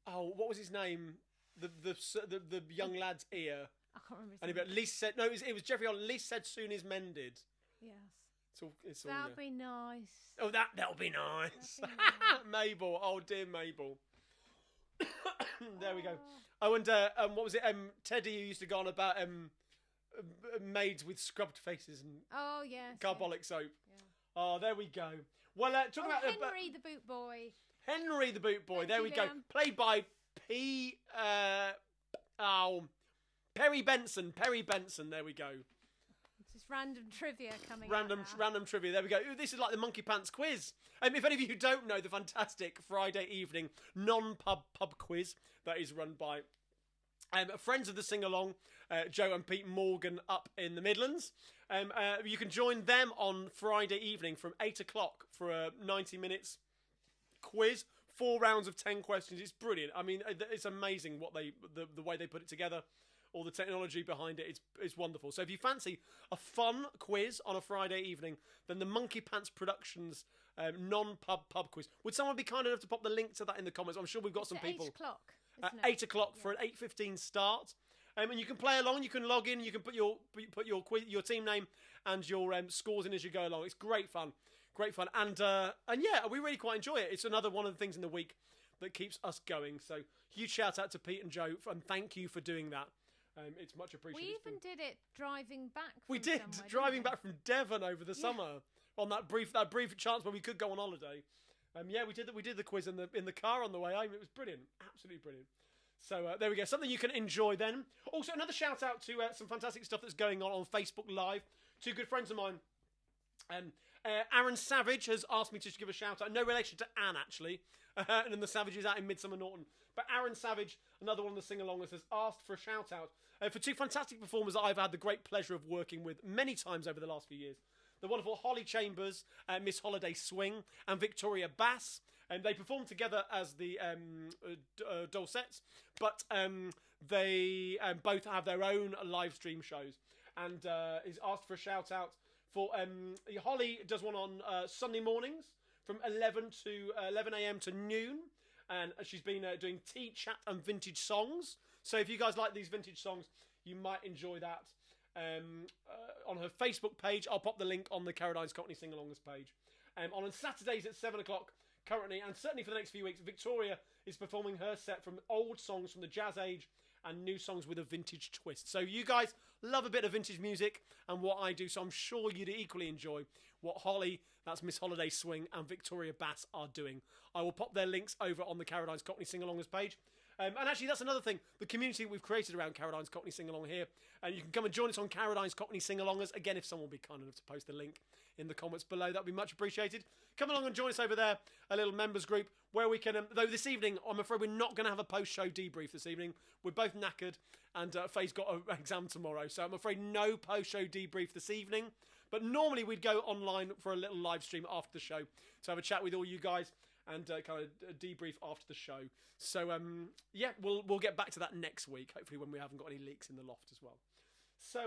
What was his name? The young lad's ear. I can't remember. And he at least said no. It was Jeffrey Holland. At least said soon is mended. Yes. It's all. That'd be nice. Oh, that'll be nice. That'd be nice. Mabel. Oh dear, Mabel. There we go. Oh, and what was it? Teddy used to go on about maids with scrubbed faces and yes, carbolic soap. Yeah. Oh, there we go. Well, talking about Henry the Boot Boy. Henry the Boot Boy. Thank There you, we go. Dan. Played by Perry Benson. Perry Benson. There we go. It's just random trivia coming. Random trivia. There we go. Ooh, this is like the Monkey Pants quiz. If any of you don't know the fantastic Friday evening non-pub quiz that is run by friends of the sing-along, Joe and Pete Morgan up in the Midlands. You can join them on Friday evening from 8 o'clock for a 90 minutes quiz. 4 rounds of 10 questions. It's brilliant. I mean, it's amazing what the way they put it together. All the technology behind it, it's wonderful. So if you fancy a fun quiz on a Friday evening, then the Monkey Pants Productions non-pub quiz. Would someone be kind enough to pop the link to that in the comments? I'm sure we've got some people. 8 o'clock. 8 o'clock for an 8:15 start. And you can play along. You can log in. You can put your team name and your scores in as you go along. It's great fun. Great fun. And yeah, we really quite enjoy it. It's another one of the things in the week that keeps us going. So huge shout out to Pete and Joe and thank you for doing that. It's much appreciated. We even did it driving back. We did driving back from Devon over the summer on that brief chance when we could go on holiday. Yeah, we did the quiz in the car on the way home. It was brilliant, absolutely brilliant. So there we go, something you can enjoy then. Also, another shout out to some fantastic stuff that's going on Facebook Live. 2 good friends of mine. Aaron Savage has asked me to give a shout out. No relation to Anne actually, and then the Savage is out in Midsummer Norton. But Aaron Savage, another one of the sing-alongers, has asked for a shout-out for 2 fantastic performers that I've had the great pleasure of working with many times over the last few years. The wonderful Holly Chambers, Miss Holiday Swing, and Victoria Bass. They performed together as the Dulcettes, but they both have their own live stream shows. And he's asked for a shout-out for... Holly does one on Sunday mornings from 11 a.m. to noon. And she's been doing tea, chat, and vintage songs. So if you guys like these vintage songs, you might enjoy that. On her Facebook page, I'll pop the link on the Carradine's Cockney Sing-Alongers page. On Saturdays at 7 o'clock, currently, and certainly for the next few weeks, Victoria is performing her set from old songs from the jazz age and new songs with a vintage twist. So you guys love a bit of vintage music and what I do, so I'm sure you'd equally enjoy what Holly, that's Miss Holiday Swing, and Victoria Bass are doing. I will pop their links over on the Carradine's Cockney Sing-Alongers page. And actually, that's another thing, the community we've created around Carradine's Cockney Sing-Along here. And you can come and join us on Carradine's Cockney Sing-Alongers. Again, if someone will be kind enough to post the link in the comments below, that would be much appreciated. Come along and join us over there, a little members group, where we can... though this evening, I'm afraid we're not going to have a post-show debrief this evening. We're both knackered, and Faye's got an exam tomorrow. So I'm afraid no post-show debrief this evening. But normally we'd go online for a little live stream after the show to have a chat with all you guys and kind of debrief after the show. So, yeah, we'll get back to that next week, hopefully when we haven't got any leaks in the loft as well. So,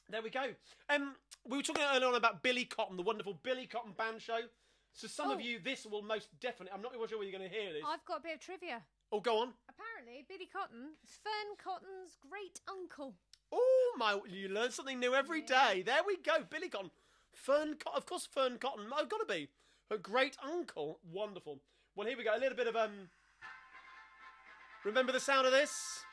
there we go. We were talking earlier on about Billy Cotton, the wonderful Billy Cotton band show. So some of you, this will most definitely... I'm not even sure whether you're going to hear this. I've got a bit of trivia. Oh, go on. Apparently, Billy Cotton is Fern Cotton's great uncle. Oh, you learn something new every day. There we go. Billy Cotton. Of course, Fern Cotton. I've got to be. Her great uncle. Wonderful. Well, here we go. A little bit of... Remember the sound of this?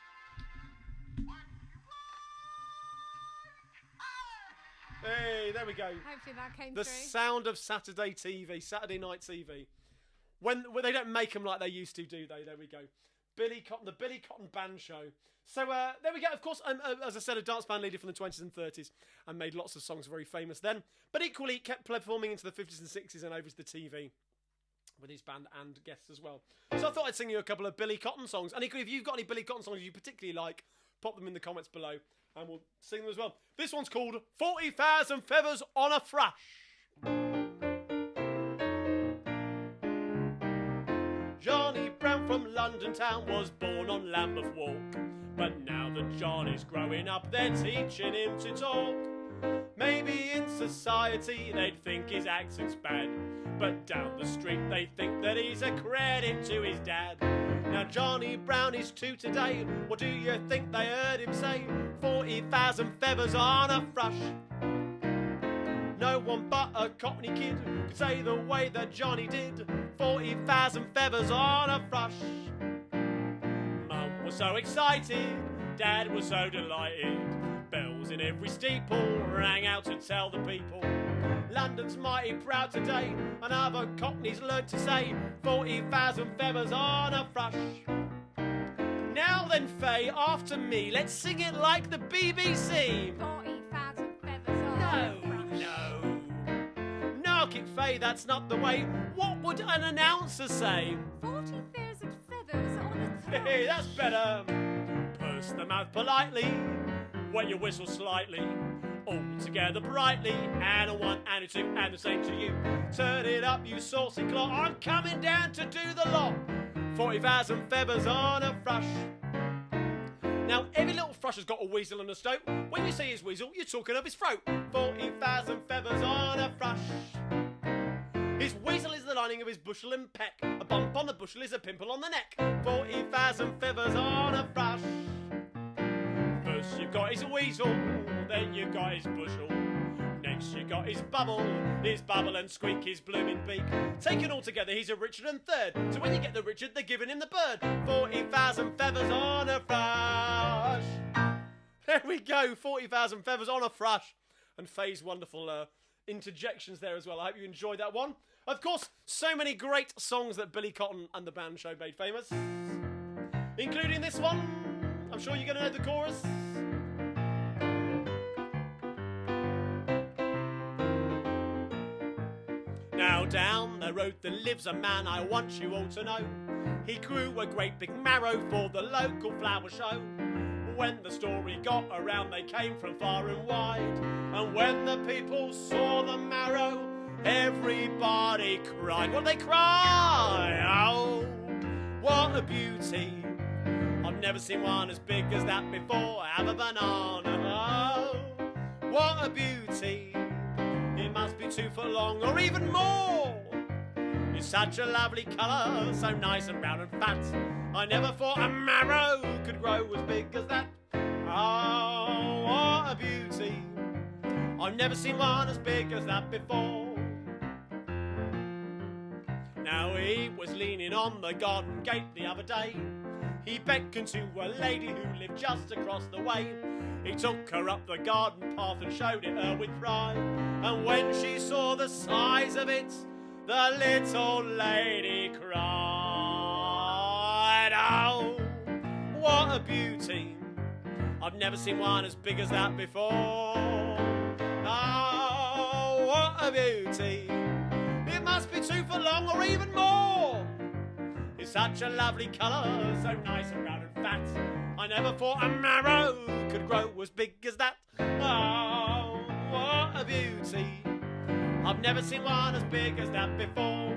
Hey, there we go. Hopefully that came the through. The sound of Saturday TV, Saturday night TV. When they don't make them like they used to, do they? There we go. Billy Cotton, the Billy Cotton Band Show. So there we go. Of course, as I said, a dance band leader from the 20s and 30s and made lots of songs very famous then. But equally kept performing into the 50s and 60s and over to the TV with his band and guests as well. So I thought I'd sing you a couple of Billy Cotton songs. And equally, if you've got any Billy Cotton songs you particularly like, pop them in the comments below and we'll sing them as well. This one's called 40,000 Feathers on a Thrush. Johnny Brown from London town was born on Lambeth Walk. But now that Johnny's growing up, they're teaching him to talk. Maybe in society they'd think his accent's bad, but down the street they think that he's a credit to his dad. Now Johnny Brown is 2 today. What do you think they heard him say? 40,000 feathers on a thrush. No one but a Cockney kid could say the way that Johnny did. 40,000 feathers on a thrush. Mum was so excited, Dad was so delighted. Bells in every steeple rang out to tell the people. London's mighty proud today, and other Cockneys learned to say 40,000 feathers on a thrush. Now then, Faye, after me, let's sing it like the BBC. 40,000 feathers on a thrush. No. No, Kit Faye, that's not the way. What would an announcer say? 40,000 feathers on a thrush. Hey, that's better. Purse the mouth politely, wet your whistle slightly, all together brightly, and a 1 and a 2 and the same to you. Turn it up, you saucy clock, I'm coming down to do the lot. 40,000 feathers on a thrush. Now, every little thrush has got a weasel and a stoat. When you say his weasel, you're talking of his throat. 40,000 feathers on a thrush. His weasel is the lining of his bushel and peck. A bump on the bushel is a pimple on the neck. 40,000 feathers on a thrush. First you've got his weasel, then you've got his bushel. Next you got his bubble and squeak, his blooming beak. Taken all together, he's a Richard and third. So when you get the Richard, they're giving him the bird. 40,000 feathers on a thrush. There we go, 40,000 feathers on a thrush. And Faye's wonderful interjections there as well. I hope you enjoyed that one. Of course, so many great songs that Billy Cotton and the band show made famous, including this one. I'm sure you're going to know the chorus. Now down the road there lives a man I want you all to know. He grew a great big marrow for the local flower show. When the story got around they came from far and wide. And when the people saw the marrow, everybody cried. What did they cry? Oh, what a beauty. I've never seen one as big as that before. Have a banana. Oh, what a beauty. It must be 2 foot long or even more. It's such a lovely colour, so nice and brown and fat. I never thought a marrow could grow as big as that. Oh, what a beauty. I've never seen one as big as that before. Now he was leaning on the garden gate the other day. He beckoned to a lady who lived just across the way. He took her up the garden path and showed it her with pride. And when she saw the size of it, the little lady cried. Oh, what a beauty. I've never seen one as big as that before. Oh, what a beauty. It must be 2 foot long or even more. It's such a lovely colour, so nice and round and fat. I never thought a marrow could grow as big as that. Oh, what a beauty. I've never seen one as big as that before.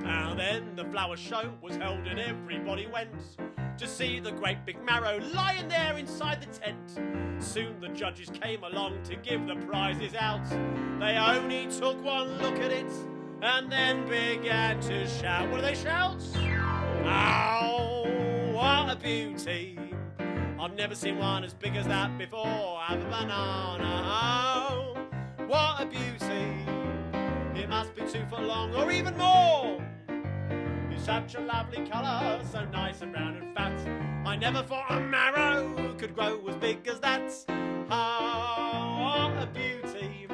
Now then, the flower show was held and everybody went to see the great big marrow lying there inside the tent. Soon the judges came along to give the prizes out. They only took one look at it and then began to shout. What do they shout? Oh, what a beauty. I've never seen one as big as that before. Have a banana. Oh, what a beauty. It must be 2 foot long or even more. It's such a lovely colour, so nice and round and fat. I never thought a marrow could grow as big as that. Oh, what a beauty.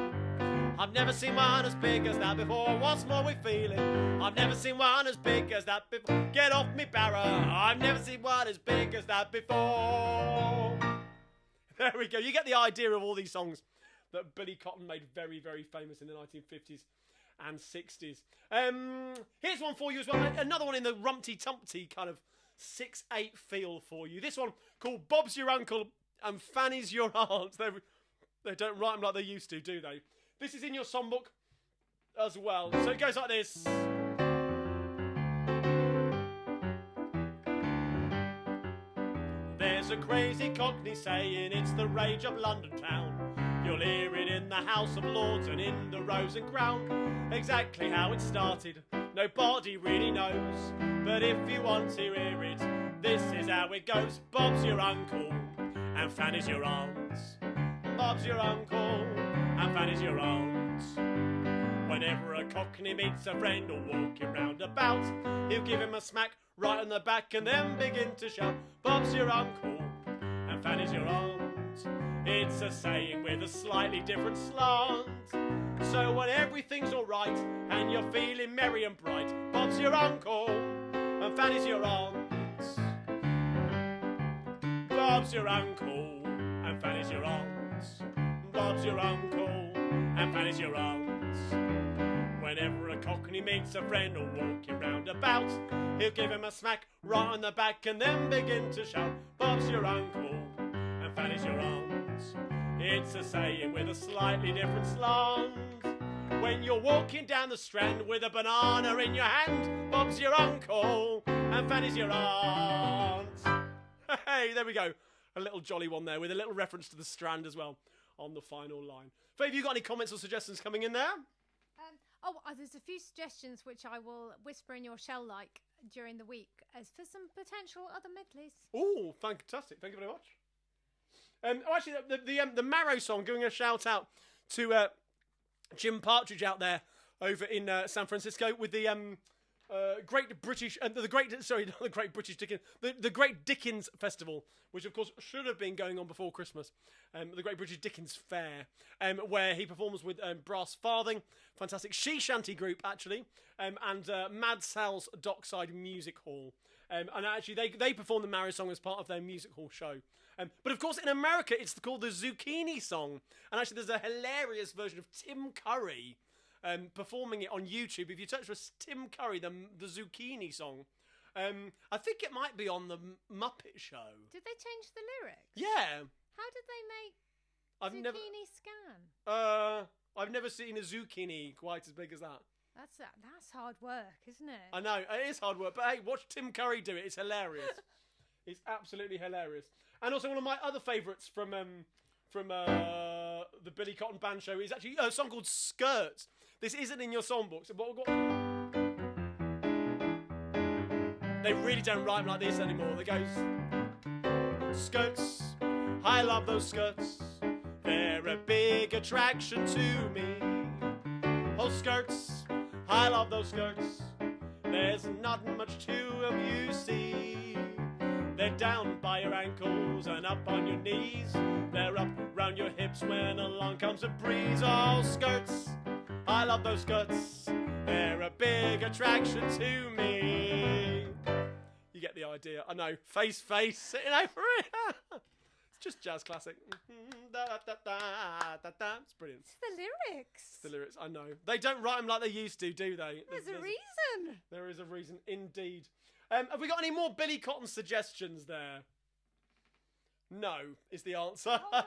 I've never seen one as big as that before. What's more we feeling? I've never seen one as big as that before. Get off me barrow. I've never seen one as big as that before. There we go. You get the idea of all these songs that Billy Cotton made very, very famous in the 1950s and 60s. Here's one for you as well. Another one in the Rumpty Tumpty kind of 6/8 feel for you. This one called Bob's Your Uncle and Fanny's Your Aunt. They don't write them like they used to, do they? This is in your songbook as well. So it goes like this. There's a crazy Cockney saying it's the rage of London town. You'll hear it in the House of Lords and in the Rose and Crown. Exactly how it started nobody really knows. But if you want to hear it, this is how it goes. Bob's your uncle, and Fanny's your aunt. Bob's your uncle, and Fanny's your aunt. Whenever a Cockney meets a friend or walking round about, he'll give him a smack right on the back and then begin to shout, Bob's your uncle, and Fanny's your aunt. It's a saying with a slightly different slant. So when everything's alright and you're feeling merry and bright, Bob's your uncle, and Fanny's your aunt. Bob's your uncle, and Fanny's your aunt. Bob's your uncle, and Fanny's your aunt. Whenever a Cockney meets a friend or walking round about, he'll give him a smack right on the back and then begin to shout, Bob's your uncle, and Fanny's your aunt. It's a saying with a slightly different slant. When you're walking down the strand with a banana in your hand, Bob's your uncle, and Fanny's your aunt. Hey, there we go. A little jolly one there with a little reference to the Strand as well on the final line. Faye, have you got any comments or suggestions coming in there? There's a few suggestions which I will whisper in your shell like during the week as for some potential other medleys. Oh, fantastic. Thank you very much. Actually, the Marrow song, giving a shout out to Jim Partridge out there over in San Francisco with the Great British, the Great Dickens Festival, which of course should have been going on before Christmas. The Great British Dickens Fair, where he performs with Brass Farthing, fantastic she shanty group actually, and Mad Sal's Dockside Music Hall. And actually they perform the Marrow song as part of their music hall show. But of course in America it's called the Zucchini song, and actually there's a hilarious version of Tim Curry performing it on YouTube. If you search for Tim Curry, the Zucchini song, I think it might be on the Muppet Show. Did they change the lyrics? Yeah. How did they make zucchini scan? I've never seen a zucchini quite as big as that. That's hard work, isn't it? I know, it is hard work, but hey, watch Tim Curry do it. It's hilarious. It's absolutely hilarious. And also one of my other favourites from the Billy Cotton Band show is actually a song called Skirts. This isn't in your songbook, so they really don't rhyme like this anymore. They goes, skirts, I love those skirts. They're a big attraction to me. Oh, skirts, I love those skirts. There's not much to them, you see. They're down by your ankles and up on your knees. They're up round your hips when along comes a breeze. Oh, skirts, I love those skirts. They're a big attraction to me. You get the idea. I know. Face, sitting over it. It's just jazz classic. It's brilliant. It's the lyrics. It's the lyrics, I know. They don't write them like they used to, do they? There's a reason. There is a reason, indeed. Have we got any more Billy Cotton suggestions there? No, is the answer. Hold on.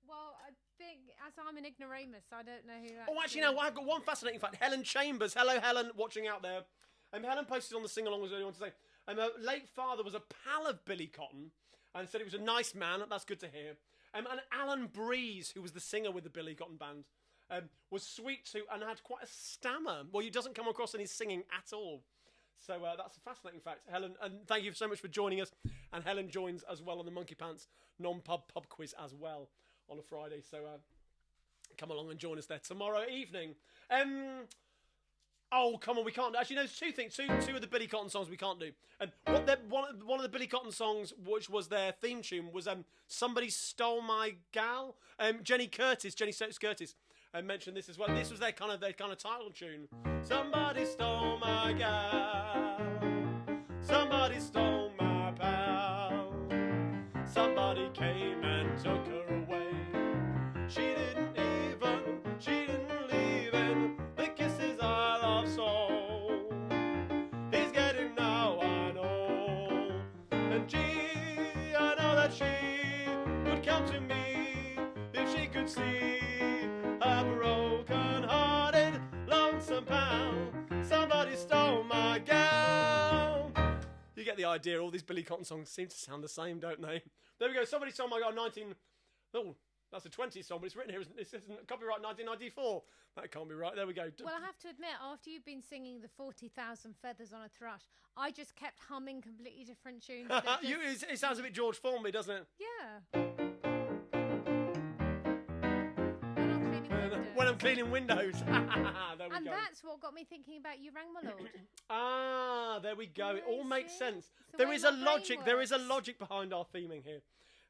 Well, I think, as I'm an ignoramus, I don't know who that is. Oh, actually, no, I've got one fascinating fact. Helen Chambers. Hello, Helen, watching out there. Helen posted on the sing-along, as I want to say. Her late father was a pal of Billy Cotton and said he was a nice man. That's good to hear. And Alan Breeze, who was the singer with the Billy Cotton Band, was sweet to and had quite a stammer. Well, he doesn't come across in his singing at all. So that's a fascinating fact. Helen, and thank you so much for joining us. And Helen joins as well on the Monkey Pants non-pub quiz as well on a Friday. So come along and join us there tomorrow evening. Oh, come on, we can't. Actually, no, there's two things. Two of the Billy Cotton songs we can't do. One of the Billy Cotton songs, which was their theme tune, was Somebody Stole My Gal. Jenny Stokes Curtis mentioned this as well. This was their kind of title tune. Somebody stole my gal. Somebody stole my pal. Somebody came and took her away. She didn't leave in the kisses I love so. He's getting now, I know. And gee, I know that she would come to me if she could see a broken-hearted, lonesome pal. Somebody stole my gal. You get the idea. All these Billy Cotton songs seem to sound the same, don't they? There we go. Somebody stole my gal. That's a 20s song, but it's written here. It says copyright 1994. That can't be right. There we go. Well, I have to admit, after you've been singing the 40,000 Feathers on a Thrush, I just kept humming completely different tunes. It sounds a bit George Formby, doesn't it? Yeah. When I'm cleaning windows. When I'm cleaning windows. There we and go. That's what got me thinking about You Rang My Lord. There we go. It all makes sense. The There way is my a logic. brain There is a works. logic behind our theming here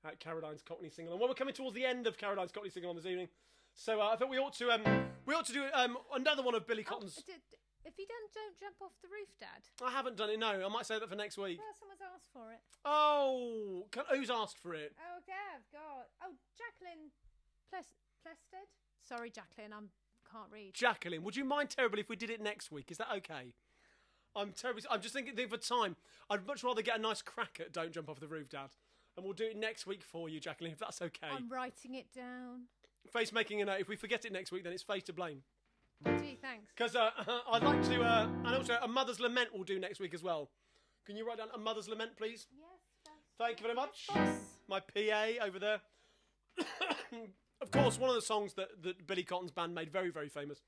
at Carradine's Cockney Sing-Along. Well, we're coming towards the end of Carradine's Cockney Sing-Along this evening, so I thought we ought to do another one of Billy Cotton's. If you don't jump off the roof, Dad. I haven't done it. No, I might say that for next week. Well, someone's asked for it. Oh, who's asked for it? Oh, God. Oh, Jacqueline Plested. Sorry, Jacqueline, can't read. Jacqueline, would you mind terribly if we did it next week? Is that okay? I'm just thinking for time. I'd much rather get a nice crack at Don't Jump Off the Roof, Dad. And we'll do it next week for you, Jacqueline, if that's okay. I'm writing it down. Face making a note. If we forget it next week, then it's Face to blame. Gee, thanks. Because I'd like to, and also a Mother's Lament we'll do next week as well. Can you write down a Mother's Lament, please? Yes. Thank you very much. Boss. My PA over there. Of course, one of the songs that Billy Cotton's band made very, very famous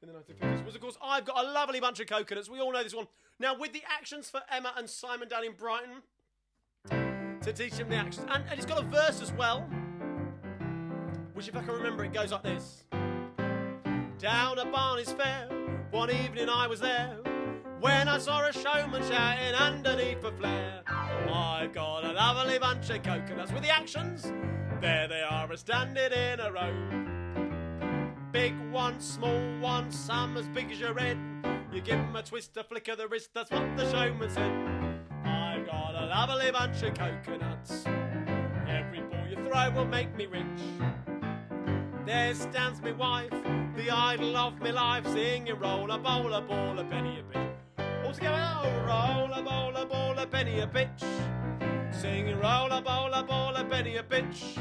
in the 1950s was, of course, I've Got a Lovely Bunch of Coconuts. We all know this one. Now, with the actions for Emma and Simon down in Brighton, to teach them the actions. And it's got a verse as well, which, if I can remember, it goes like this. Down at Barney's Fair, one evening I was there, when I saw a showman shouting underneath a flare, I've got a lovely bunch of coconuts. With the actions, there they are, a-standing in a row. Big one, small one, some as big as your head. You give 'em a twist, a flick of the wrist, that's what the showman said. I've got a lovely bunch of coconuts. Every ball you throw will make me rich. There stands me wife, the idol of me life, singing roll a bowl, a ball, a penny, a bitch. All together, oh, roll a bowl, a ball, a penny, a bitch. Singing roll a bowl, a ball, a penny, a bitch.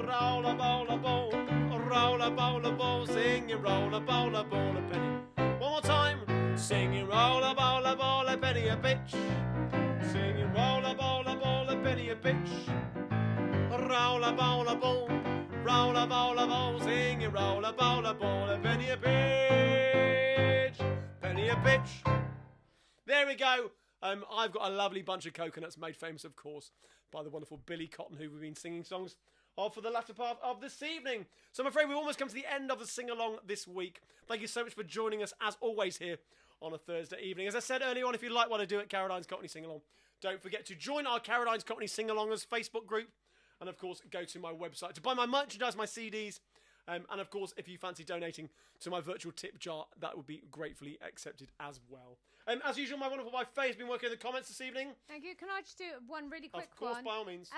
Roll a bowl, a ball, roll a bowl, a ball, singing roll a bowl, a ball, a penny. One more time, singing roll a bowl, a ball, a penny, a bitch. Singing roll a bowl, a ball, a penny, a bitch. Roll a bowl, a ball, roll a bowl, a ball, singing roll a bowl, a ball, a penny, a bitch. Penny, a bitch. There we go. I've got a lovely bunch of coconuts, made famous, of course, by the wonderful Billy Cotton, who we've been singing songs of for the latter part of this evening. So I'm afraid we've almost come to the end of the sing-along this week. Thank you so much for joining us, as always, here on a Thursday evening. As I said earlier on, if you like what I do at Carradine's Cockney Sing-Along, don't forget to join our Carradine's Cockney Sing-Alongers Facebook group, and, of course, go to my website to buy my merchandise, my CDs, and, of course, if you fancy donating to my virtual tip jar, that would be gratefully accepted as well. As usual, my wonderful wife Faye has been working in the comments this evening. Thank you. Can I just do one really quick one? Of course, by all means.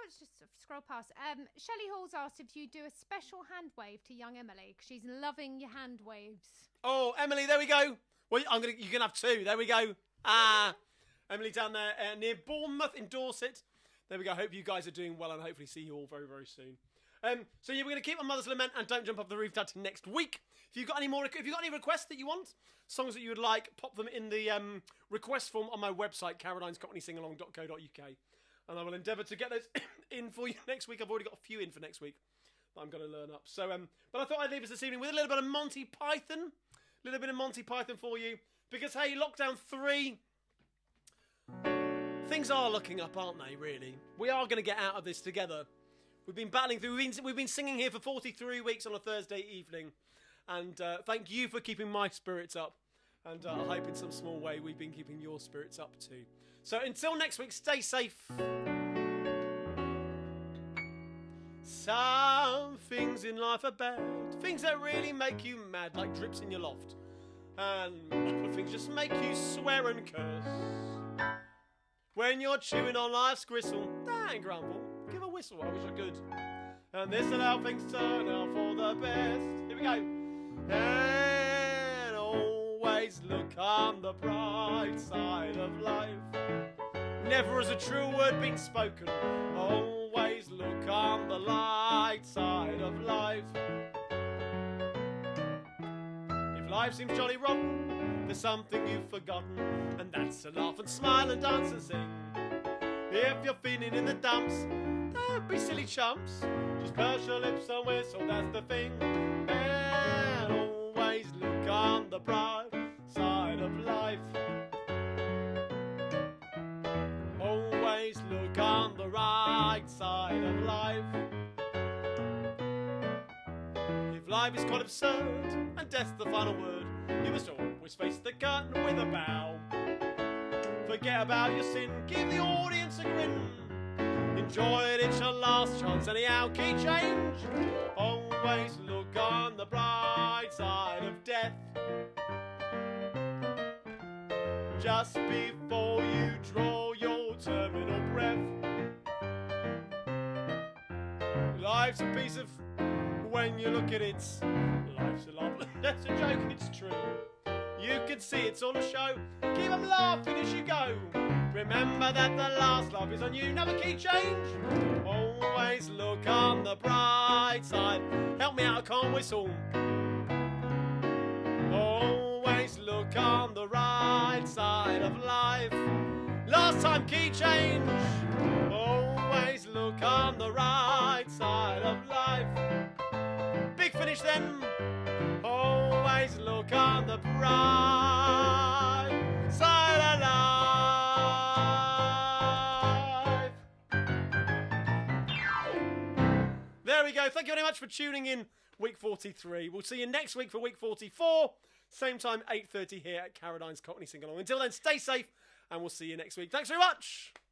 It's just scroll past. Shelley Hall's asked if you do a special hand wave to young Emily, because she's loving your hand waves. Oh, Emily, there we go. Well, you can have two. There we go. Emily down there near Bournemouth in Dorset. There we go. Hope you guys are doing well, and hopefully see you all very, very soon. So yeah, we're going to keep on Mother's Lament and Don't Jump Off the Roof to next week. If you've got any requests that you want, songs that you would like, pop them in the request form on my website, carradinescockneysingalong.co.uk, and I will endeavour to get those in for you next week. I've already got a few in for next week that I'm going to learn up. So, but I thought I'd leave us this evening with a little bit of Monty Python, for you, because hey, Lockdown 3. Things are looking up, aren't they, really? We are going to get out of this together. We've been battling through. We've been singing here for 43 weeks on a Thursday evening. And thank you for keeping my spirits up. And I hope in some small way we've been keeping your spirits up too. So until next week, stay safe. Some things in life are bad. Things that really make you mad, like drips in your loft. And other things just make you swear and curse. When you're chewing on life's gristle, that ain't grumble. Give a whistle, I wish I could. And this'll how things turn out for the best. Here we go. And always look on the bright side of life. Never has a true word been spoken. Always look on the light side of life. If life seems jolly rotten, there's something you've forgotten, and that's to laugh and smile and dance and sing. If you're feeling in the dumps, Don't be silly chumps. Just purse your lips and whistle, that's the thing. And always look on the bright side of life. Always look on the right side of life. If life is quite absurd and death's the final word, you must always face the curtain with a bow. Forget about your sin, give the audience a grin. Enjoy it, it's your last chance anyhow. Key change. Always look on the bright side of death. Just before you draw your terminal breath. Life's a piece of... when you look at it, life's a laugh. That's a joke, it's true. You can see it's all a show. Keep them laughing as you go. Remember that the last laugh is on you. Another key change. Always look on the bright side. Help me out, I can't whistle. Always look on the right side of life. Last time, key change. Always look on the right side of life. Big finish then. Always look on the bright side of life. There we go. Thank you very much for tuning in week 43. We'll see you next week for week 44. Same time, 8:30 here at Carradine's Cockney Sing Along. Until then, stay safe and we'll see you next week. Thanks very much.